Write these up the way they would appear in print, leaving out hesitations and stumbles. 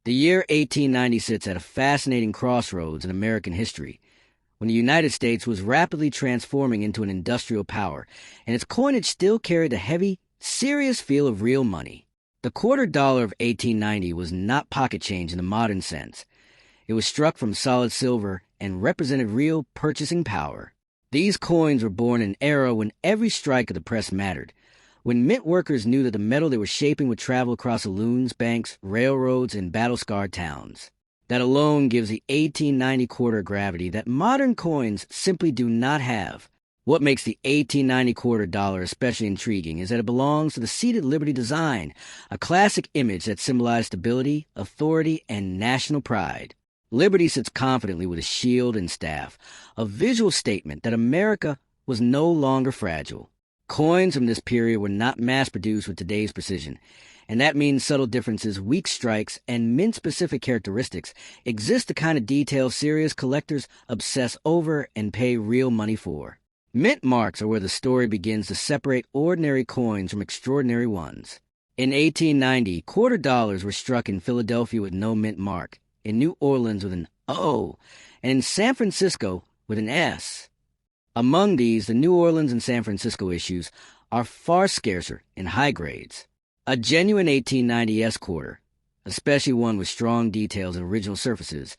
The year 1890 sits at a fascinating crossroads in American history, when the United States was rapidly transforming into an industrial power, and its coinage still carried the heavy, serious feel of real money. The quarter dollar of 1890 was not pocket change in the modern sense. It was struck from solid silver and represented real purchasing power. These coins were born in an era when every strike of the press mattered, when mint workers knew that the metal they were shaping would travel across saloons, banks, railroads, and battle-scarred towns. That alone gives the 1890 quarter gravity that modern coins simply do not have. What makes the 1890 quarter dollar especially intriguing is that it belongs to the seated Liberty design, a classic image that symbolized stability, authority, and national pride. Liberty sits confidently with a shield and staff, a visual statement that America was no longer fragile. Coins from this period were not mass-produced with today's precision, and that means subtle differences, weak strikes, and mint-specific characteristics exist, the kind of detail serious collectors obsess over and pay real money for. Mint marks are where the story begins to separate ordinary coins from extraordinary ones. In 1890, quarter dollars were struck in Philadelphia with no mint mark, in New Orleans with an O, and in San Francisco with an S. Among these, the New Orleans and San Francisco issues are far scarcer in high grades. A genuine 1890 S quarter, especially one with strong details and original surfaces,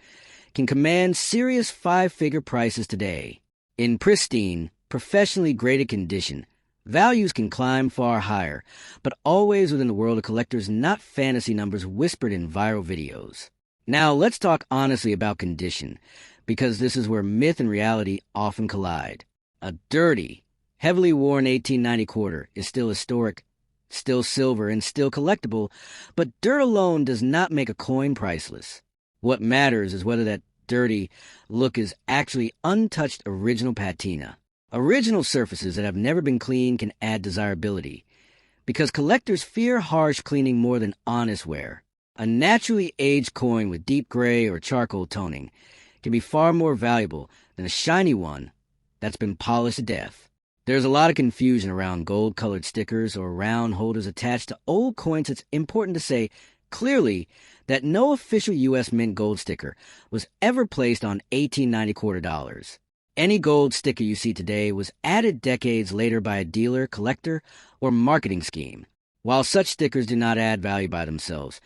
can command serious five-figure prices today. In pristine, professionally graded condition, values can climb far higher, but always within the world of collectors, not fantasy numbers whispered in viral videos. Now, let's talk honestly about condition, because this is where myth and reality often collide. A dirty, heavily worn 1890 quarter is still historic, still silver, and still collectible, but dirt alone does not make a coin priceless. What matters is whether that dirty look is actually untouched original patina. Original surfaces that have never been cleaned can add desirability, because collectors fear harsh cleaning more than honest wear. A naturally aged coin with deep gray or charcoal toning can be far more valuable than a shiny one that's been polished to death. There's a lot of confusion around gold-colored stickers or round holders attached to old coins. It's important to say clearly that no official U.S. Mint gold sticker was ever placed on 1890 quarter dollars. Any gold sticker you see today was added decades later by a dealer, collector, or marketing scheme. While such stickers do not add value by themselves,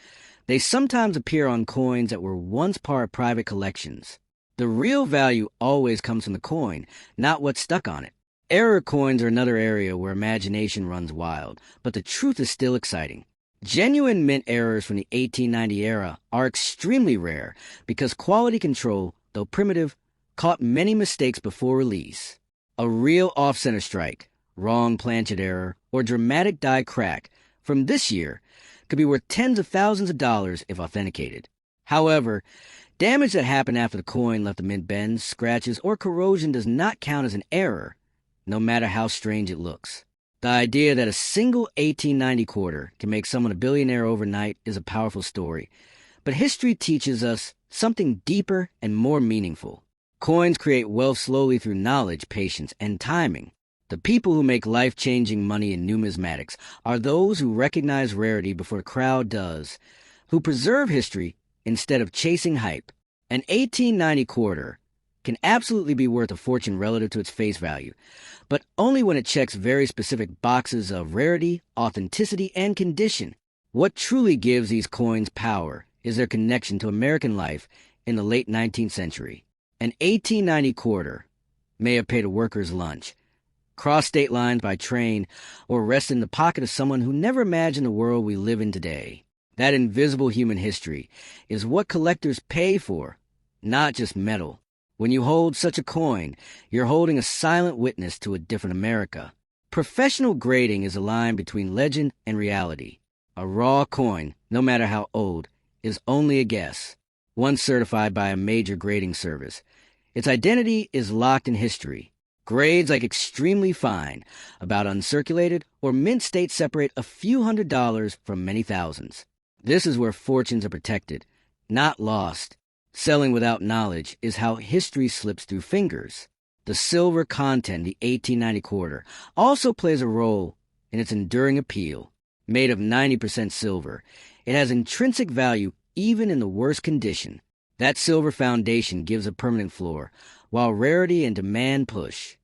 they sometimes appear on coins that were once part of private collections. The real value always comes from the coin, not what's stuck on it. Error coins are another area where imagination runs wild, but the truth is still exciting. Genuine mint errors from the 1890 era are extremely rare because quality control, though primitive, caught many mistakes before release. A real off-center strike, wrong planchet error, or dramatic die crack from this year could be worth tens of thousands of dollars if authenticated. However, damage that happened after the coin left the mint bends, scratches, or corrosion does not count as an error, no matter how strange it looks. The idea that a single 1890 quarter can make someone a billionaire overnight is a powerful story, but history teaches us something deeper and more meaningful. Coins create wealth slowly through knowledge, patience, and timing. The people who make life-changing money in numismatics are those who recognize rarity before the crowd does, who preserve history instead of chasing hype. An 1890 quarter can absolutely be worth a fortune relative to its face value, but only when it checks very specific boxes of rarity, authenticity, and condition. What truly gives these coins power is their connection to American life in the late 19th century. An 1890 quarter may have paid a worker's lunch, crossed state lines by train, or rested in the pocket of someone who never imagined the world we live in today. That invisible human history is what collectors pay for, not just metal. When you hold such a coin, you're holding a silent witness to a different America. Professional grading is a line between legend and reality. A raw coin, no matter how old, is only a guess, once certified by a major grading service. Its identity is locked in history. Grades like extremely fine, about uncirculated, or mint state separate a few $100s from many thousands. This is where fortunes are protected, not lost. Selling without knowledge is how history slips through fingers. The silver content, the 1890 quarter, also plays a role in its enduring appeal. Made of 90% silver, it has intrinsic value even in the worst condition. That silver foundation gives a permanent floor, while rarity and demand push.